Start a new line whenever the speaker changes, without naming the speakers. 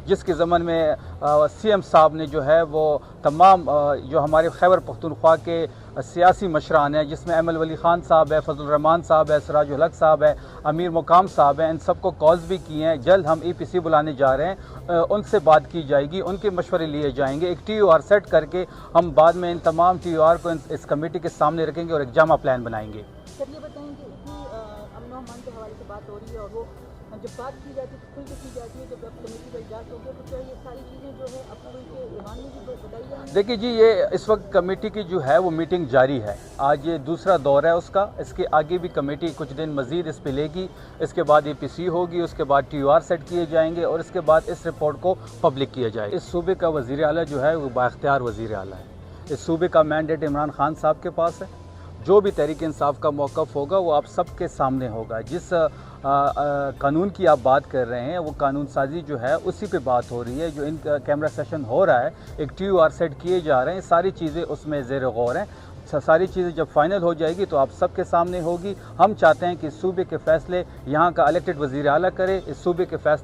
जिसके ज़मन में CM साहब ने जो है वो तमाम जो हमारे खैबर पख्तूनख्वा के सियासी मशरान हैं, जिसमें अमल वली ख़ान साहब है, फजल रहमान साहब है, सिराजुल हक साहब है, अमीर मुकाम साहब हैं, इन सबको कॉल्स भी किए हैं। जल्द हम EPC बुलाने जा रहे हैं, उनसे बात की जाएगी, उनके मशवरे लिए जाएंगे। एक TOR सेट करके हम बाद में इन तमाम TOR को इस कमेटी के सामने रखेंगे और एक जामा प्लान बनाएंगे।
सर ये बताएं कि इतनी अमन अमान के हवाले से बात हो रही है और वो जब बात की जाती है तो खुल के की जाती है, जब कमेटी का इजलास हो गया तो क्या ये सारी चीज़ें जो है अब खुल के ईमान में भी बताई जाएंगी?
देखिए जी, ये इस वक्त कमेटी की जो है वो मीटिंग जारी है। आज ये दूसरा दौर है उसका। इसके आगे भी कमेटी कुछ दिन मज़ीद इस पे लेगी। इसके बाद EPC होगी, उसके बाद TOR सेट किए जाएंगे और इसके बाद इस रिपोर्ट को पब्लिक किया जाएगा। इस सूबे का वज़ीर आला जो है वो बाख्तियार वज़ीर आला है। इस सूबे का मैंडेट इमरान खान साहब के पास है। जो भी तहरीक इंसाफ का मौक़िफ़ होगा वो आप सबके सामने होगा। जिस कानून की आप बात कर रहे हैं वो कानून साजी जो है उसी पे बात हो रही है। जो इन कैमरा सेशन हो रहा है, एक TOR सेट किए जा रहे हैं, सारी चीज़ें उसमें ज़ेर गौर हैं। सारी चीज़ें जब फाइनल हो जाएगी तो आप सबके सामने होगी। हम चाहते हैं कि इस सूबे के फ़ैसले यहाँ का इलेक्टेड वज़ीर आला करे। इस सूबे के फ़ैसले